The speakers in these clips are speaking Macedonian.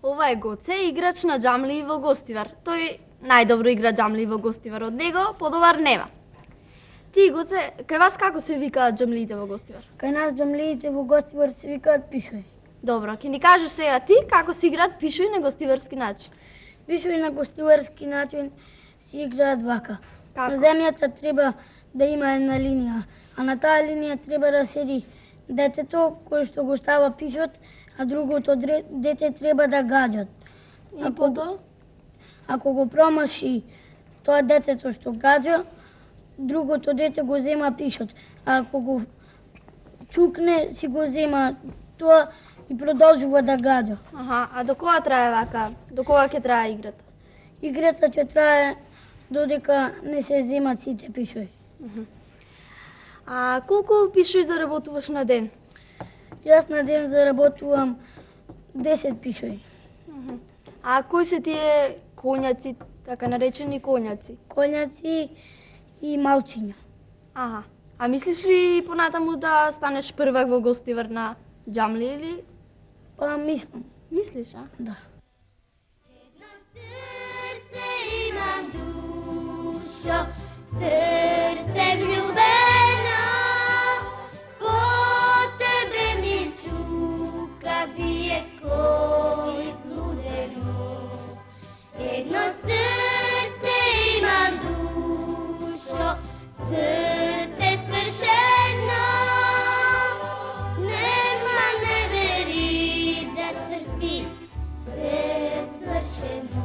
Ова е Гоце, играч на џамли во Гостивар. Тој најдобро игра џамли во Гостивар, од него подобар нема. Ти, Гоце, кај вас како се викаат џамлиите во Гостивар? Кај нас џамлиите во Гостивар се викаат пишои. Добро, ќе ни кажеш сега ти како се играат пишои на гостиварски начин. Пишои на гостиварски начин се играат вака. Како? На земјата треба да има една линија, а на таа линија треба да седи детето кој што го става пишот, а другото дете треба да гаджат. И потоа? Ако го промаши тоа детето што гаджа, другото дете го зема пишот. А ако го чукне, си го зема тоа и продолжува да гаджа. Аха, а до кога трае вака? До кога ќе трае играта? Играта ќе трае додека не се земат сите пишои. А колку пишои заработуваш на ден? Јас на ден заработувам 10 пишои. А кои се тие коњаци, така наречени коњаци? Коњаци и малчиња. Аха. А мислиш ли понатаму да станеш првак во Гостивар на џамли или? Па мислам, Мислиш, а? да. Едно срце имам, душо, срце влюбено, по тебе ми чука бие ко излудено. Едно срце имам, душо, срце свршено, нема не вери да трпи, sve svršeno.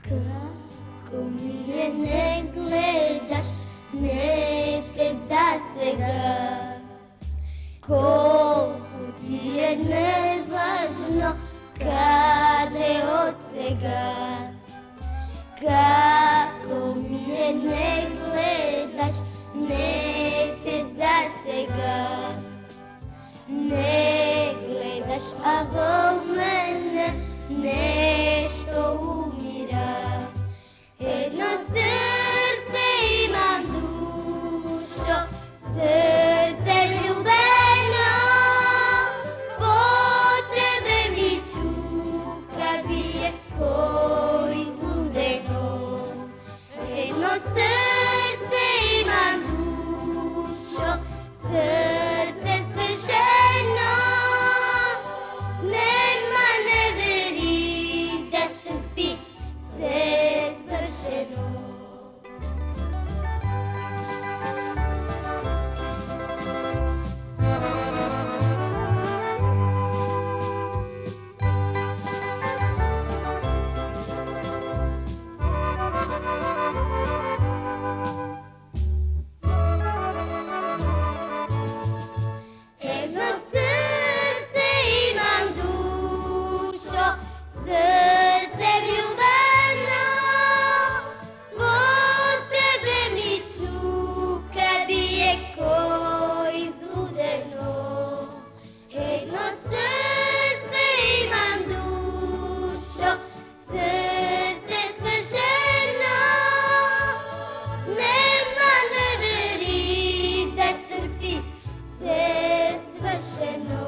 Kako mi je ne gledaš, ne te zasega, koliko ti je nevažno kada je od svega. Kako mi je ne gledaš, ne te zasega, ne gledaš, a vo mene nešto umira. Jedno srce imam, dušo, srce ljubeno, po tebe mi čuka bije ko izludeno. Jedno srce imam, dušo, srce stršeno, nema ne veri da trpi, sve svršeno. Jedno srce imam, dušo, srce ljubeno, po tebe mi čuka bije ko izludeno. Jedno srce imam, dušo, srce svršeno, nema ne veri da trpi, sve svršeno,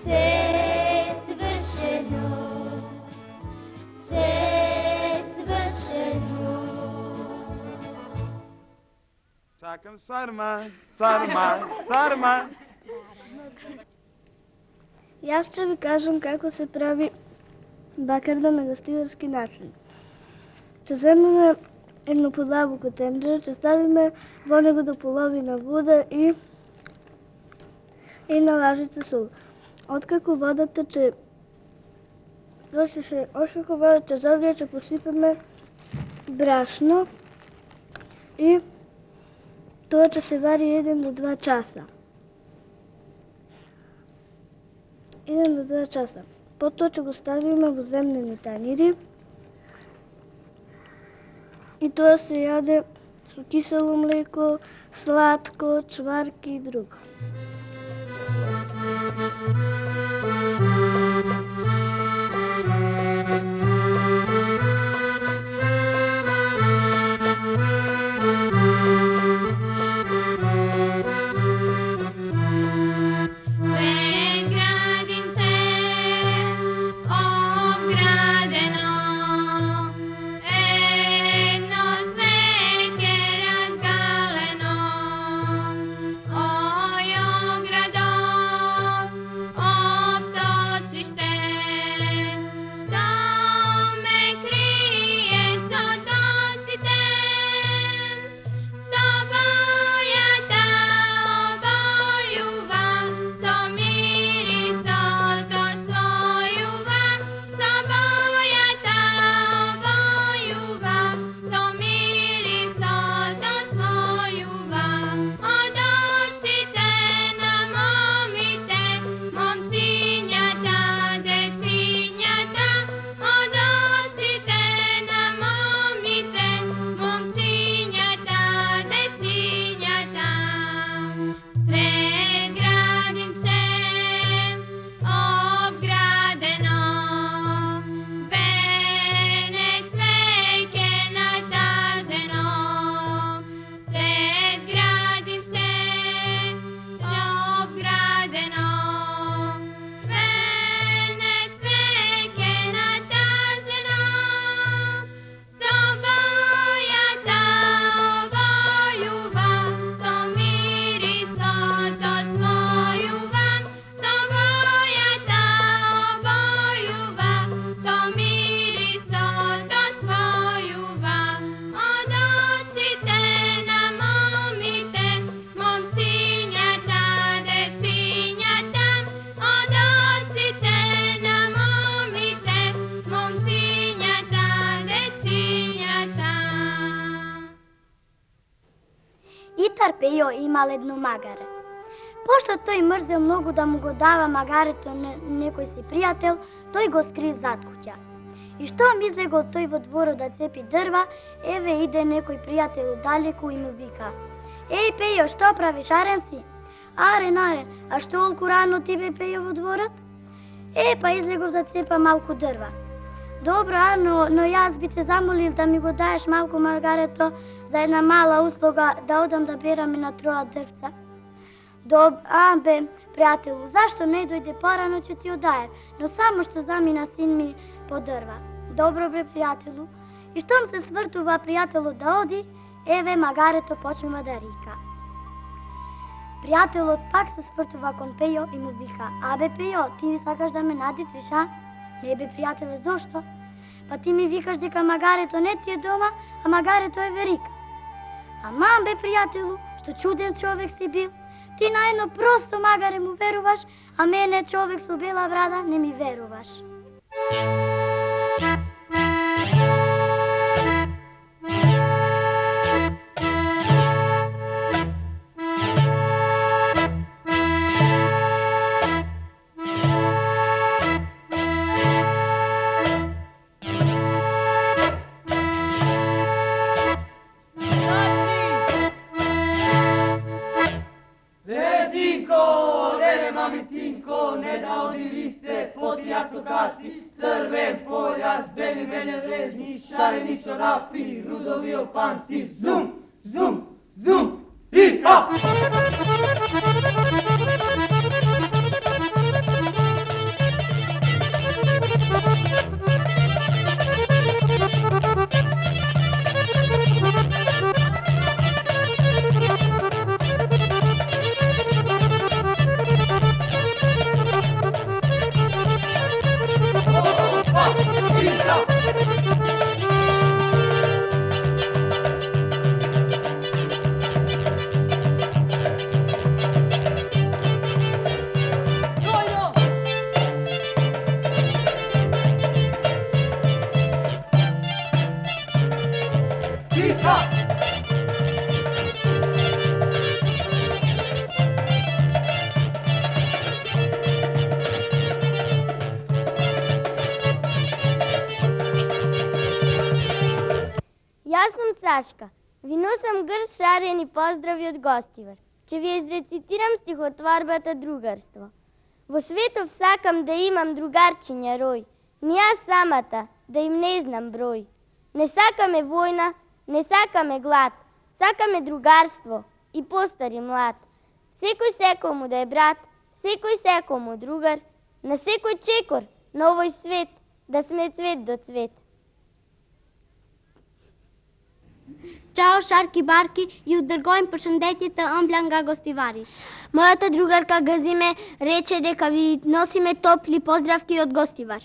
sve svršeno, sve svršeno. Čakam sarma, sarma, sarma. Јас ќе ви кажам како се прави бакарда на гостиварски начин. Ќе земеме едно подлабо котемџе, ќе ставиме во него до половина вода и една лажица сол. Откако водата ќе откако водата заврие, ќе посипеме брашно и тоа ќе се вари 1 до 2 часа. 1 до 2 часа. Потоа ќе го ставиме во земнени танири и тоа се јаде со кисело млеко, сладко, чварки и друго. Итар Пејо имал едно магаре. Пошто тој мрзел многу да му го дава магарето некој си пријател, тој го скри зад куќа. И штом излегол тој во дворот да цепи дрва, еве иде некој пријател оддалеку и му вика: "Еј Пејо, што правиш, арен си?" "Арен, а што олку рано ти бе Пејо во дворот?" Па излегов да цепа малку дрва." "Добро, Арно, но јас би те замолил да ми го даеш малку магарето за една мала услуга, да одам да берам на троа дрвца." Бе, пријателу, зашто не дојде порано, ќе ти одаев, но само што замина син ми по дрва." "Добро бре, пријателу." И штом се свртува пријателот да оди, еве магарето почнува да рика. Пријателот пак се свртува кон Пејо и му вика: "Абе Пејо, ти ми сакаш да ме надитриш, а?" "Не бе, пријателе, зошто?" "Па ти ми викаш дека магарето не ти е дома, а магарето е верика." "Аман бе, пријателу, што чуден човек си бил. Ти на едно просто магаре му веруваш, а мене, човек со бела брада, не ми веруваш." Не да одили се, потија со каци, црвен појас, бели беневрези, шарени чорапи, рудови опанци, зум, зум, зум, и хап! Јас сум Сашка. Ви носам грст шарени поздрави од Гостивар. Ќе ви изрецитирам стихотворбата Другарство. Во светов сакам да имам другарчиња рој, ни јас самата, да им не знам број. Не сакаме војна, не сакаме глад, сакаме другарство и постар и млад. Секој секому да е брат, секој секому другар, на секој чекор на овој свет, да сме цвет до цвет. Чао, Шарки Барки и удргоим përshëndetjet ëmbla nga Gostivari. Мојата другарка Газиме рече дека ви носиме топли поздравки од Гостивар.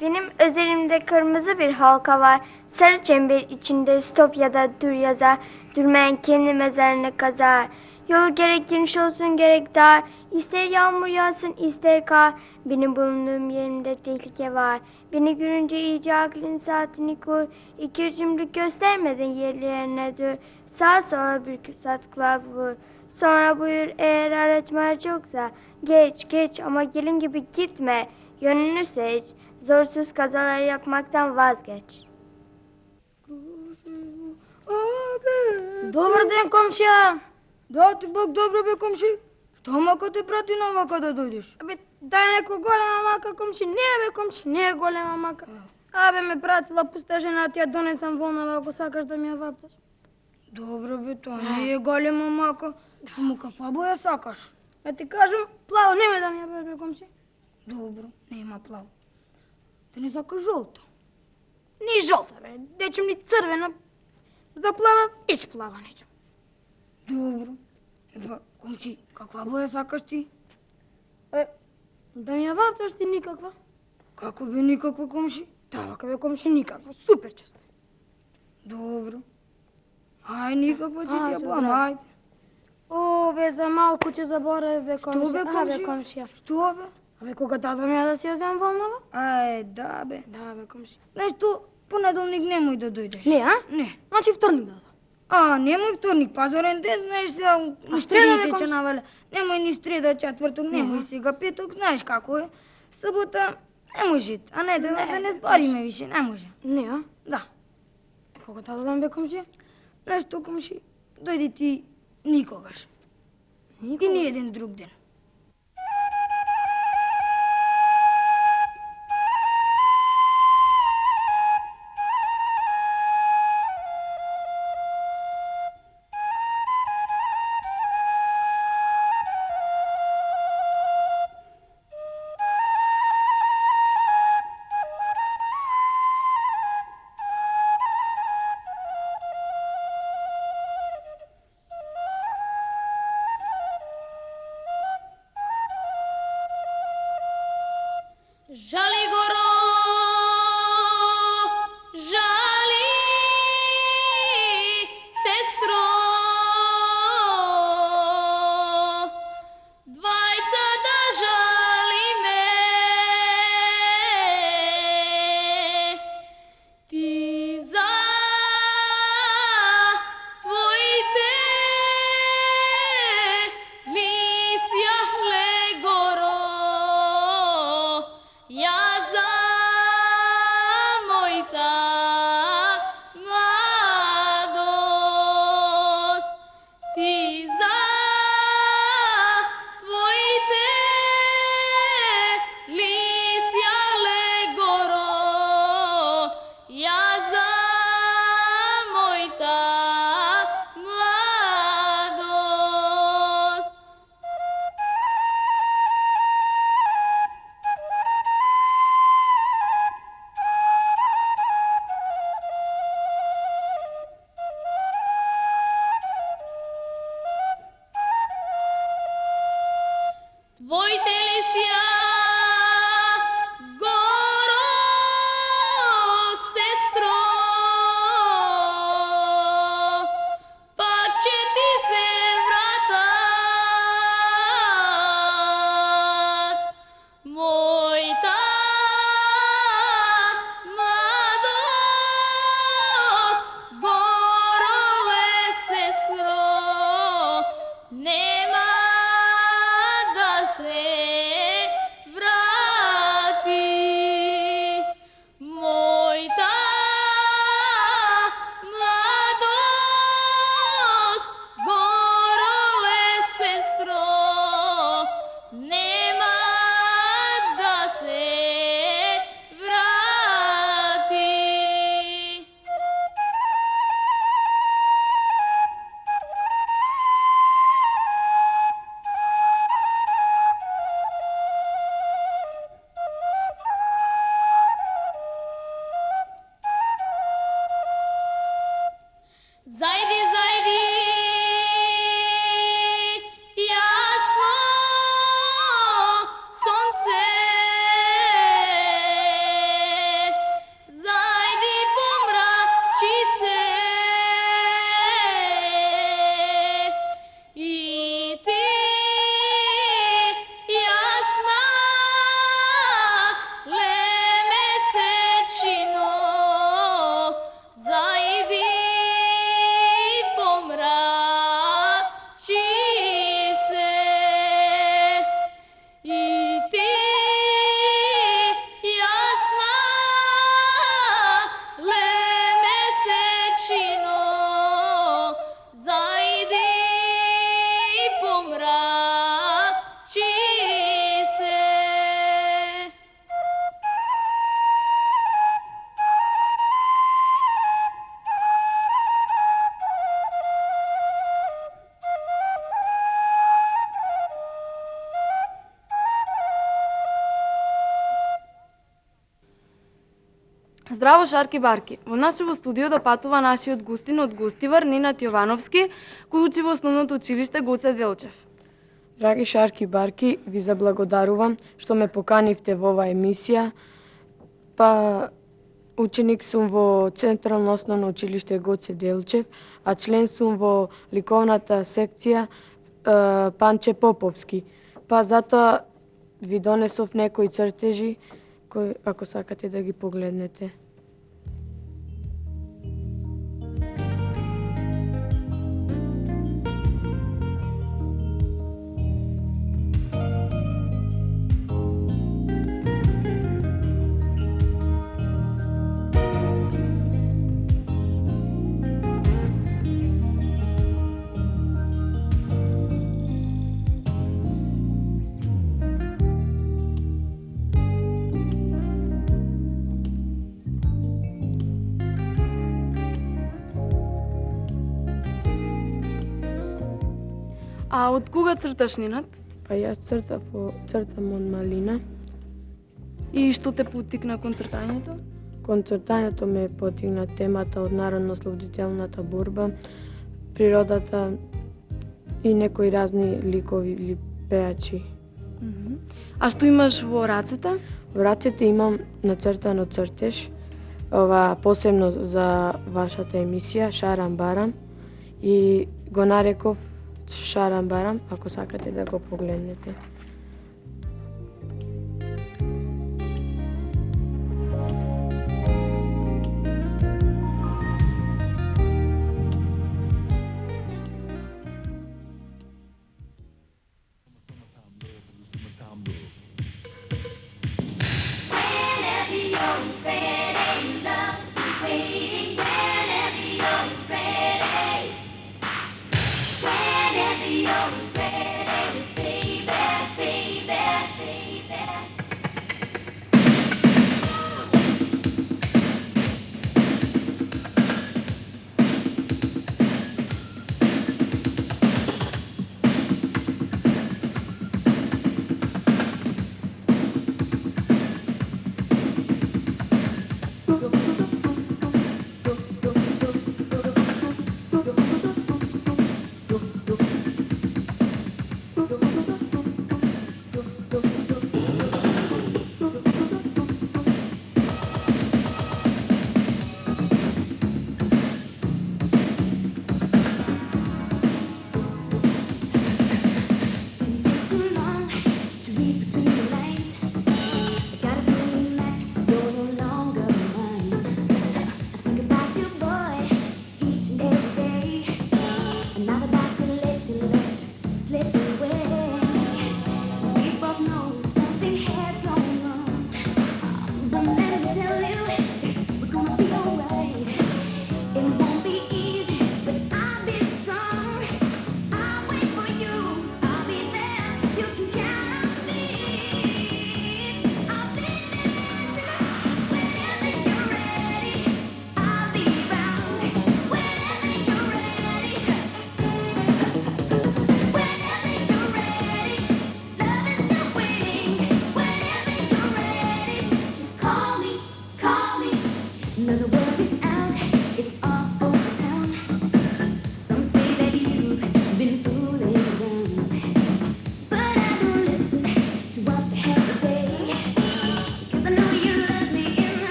Benim üzerimde kırmızı bir halka var. Sarı çember içinde stop ya da dur yazar. Durmayan kendi mezarını kazar. Yolu gerek geniş olsun gerek dar. İster yağmur yağsın ister kar. Benim bulunduğum yerimde tehlike var. Beni görünce iyice aklın saatini kur. İki cümlük göstermeden yerlerine dur. Sağa sola bir kısat kulak vur. Sonra buyur eğer araçlar çoksa. Geç ama gelin gibi gitme. Yönünü seç. Zorsuz kazalar yapmaktan vazgeç. Добар ден, комшија! Да ти Бог добро бе, комши. Што мака те прати на мака да дојдеш? Абе, дај некој голема мака, комши. Не бе, комши, не е голема мака. Абе, ме пратила пуста жена, ти ја донесам волнава, ако сакаш да ми ја вапцаш. Добро бе, тоа не е голема мака. Само каква боја сакаш? Ја ти кажам, плаво, немој да ми ја беш, бе, комши. Добро, нема плаво. Те не сакаш жолто? Ни жолта, бе, дечем ни црвена. За плава, ич плава нечем. Добро. Епа, комши, каква боја сакаш ти? Да ми ја вапцаш ти никаква. Како бе никаква, комши? Така бе, комши, никаква, супер честа. Добро. Ај, никаква ќе ти ја се плам, здрави. ајде. О, бе, за малку ќе заборавив, бе, комши. Што бе, комши? Бе, комшија. Што бе? Абе, кога татам ја да си ја земам волнава? Ај, да бе. Да, бе, комши. Нешто, понеделник немој да дојдеш. Не, а? Не. Значи вторник да дадам. Немој вторник, пазарен ден, знаеш сега, А среда, бе, ќе комши? навале. Немој ни среда, четврток, немој сега петок, знаеш како е. Сабота не може, а недела да не збориме више, не може. Не, а? Да. Кога да дадам, бе, комши? Нешто, комши, дојди ти никогаш. И ни еден друг ден. нема да се врати. Мојта младост, гороле сестро, нема да се врати. Зајди, зајди, јасно сонце, зајди помрачи се, и ти јасна ле месечино, зајди помрачи се, и ти јасна ле месечино, зајди помрачи се. Здраво, Шарки Барки! Во нашето студио допатува нашиот гостин од Гостивар, Нинат Јовановски, кој учи во основното училиште Гоце Делчев. Драги Шарки Барки, ви заблагодарувам што ме поканивте во оваа емисија. Па, ученик сум во Централно основно училиште Гоце Делчев, а член сум во ликовната секција Панче Поповски. Па затоа ви донесов некои цртежи, кои, ако сакате да ги погледнете. А од кога црташ, Нинат? Па јас цртам од малина. И што те поттикна кон цртањето? Кон цртањето ме потигна темата од народно-ослободителната борба, природата и некои разни ликови или пеачи. А што имаш во рацете? Во рацете имам нацртано цртеж, ова посебно за вашата емисија, Шарам Барам, и го нареков Шарам Барам, ако сакате да го погледнете.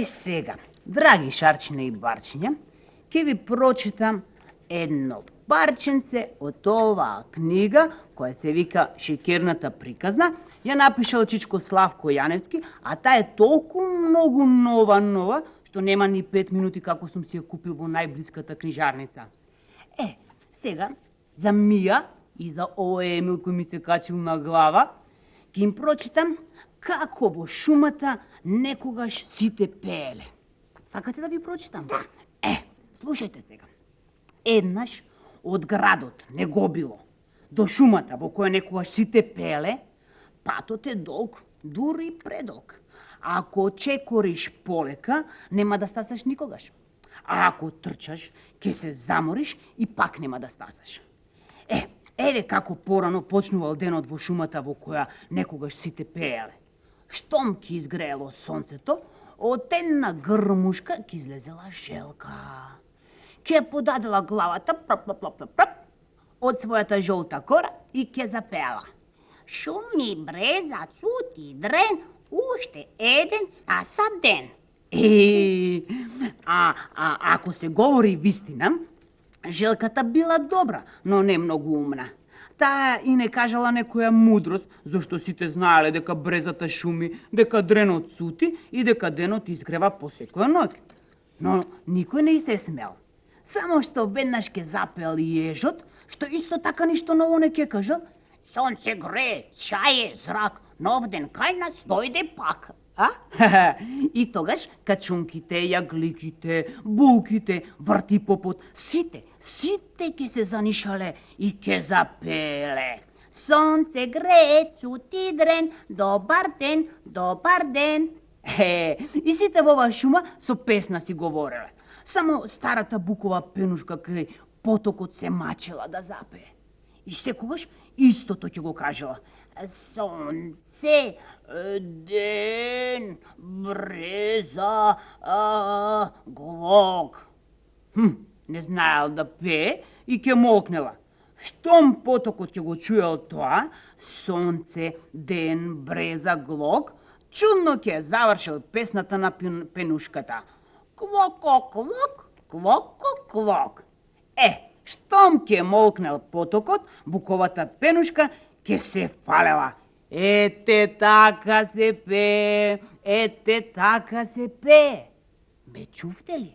Сега, драги шарчине и барчиња, ќе ви прочитам едно парченце од оваа книга, која се вика Шекерната приказна. Ја напишал Чичко Славко Јаневски, а таа е толку многу нова, што нема ни 5 минути како сум си ја купил во најблиската книжарница. Сега, за Мија и за овој Емил кој ми се качил на глава, ќе им прочитам како во шумата некогаш сите пееле. Сакате да ви прочитам? Да. Слушајте сега. Еднаш од градот Негобило до шумата во која некогаш сите пееле, патот е долг, дури предолг. Ако чекориш полека, нема да стасаш никогаш. А ако трчаш, ќе се замориш и пак нема да стасаш. Еве како порано почнувал денот во шумата во која некогаш сите пееле. Штом ќе изгреело сонцето, од една грмушка ќе излезела желка. Ќе подадела главата од својата жолта кора и ќе запеала. Шуми, бреза, цути, дрен, уште еден стаса ден. Ако се говори вистина, желката била добра, но не многу умна. Таа и не кажала некоја мудрост, зашто сите знаеле дека брезата шуми, дека дренот цути и дека денот изгрева по секоја ноќ. Но никој не и се смел. Само што веднаш ке запел и ежот, што исто така ништо ново не ке кажал. Сонце грее, шаје зрак, нов ден кај нас дојде пак. И тогаш качунките, јагликите, булките, вртипопот, сите ке се занишале и ке запеле. Сонце грее, цути дрен, добар ден, добар ден. И сите во оваа шума со песна си говореле. Само старата букова пенушка кај потокот се мачела да запее. И секогаш истото ќе го кажела. Сонце, ден, бреза, глог. Не знаел да пее и ќе молкнела. Штом потокот ќе го чуел тоа, сонце, ден, бреза, глог, чудно ќе завршил песната на пенушката. Клоко-клок, клоко-клок. Штом ќе молкнел потокот, буковата пенушка ќе се фалела. Ете така се пее, ете така се пее. Ме чувте ли?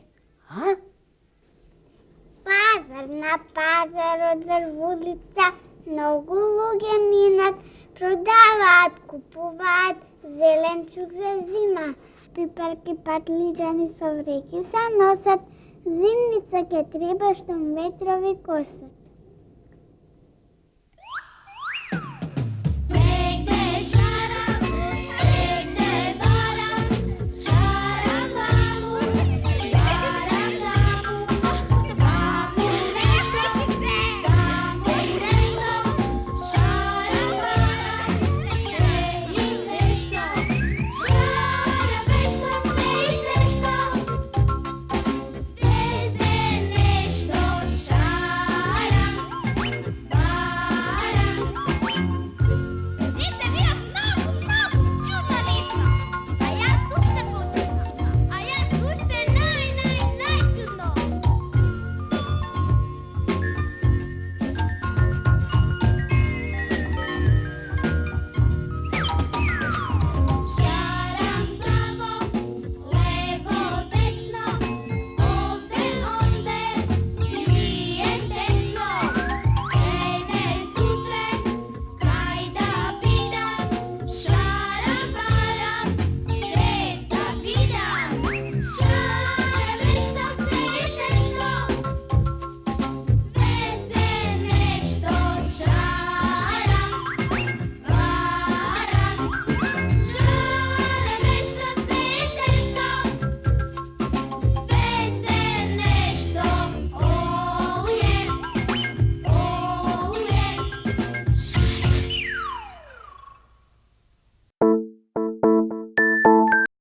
Пазар на пазар од дрвулица, многу луѓе минат, продаваат, купуваат, зеленчук за зима, пипарки, патлиџани со вреки се носат, зимница ќе треба штом ветрови косат.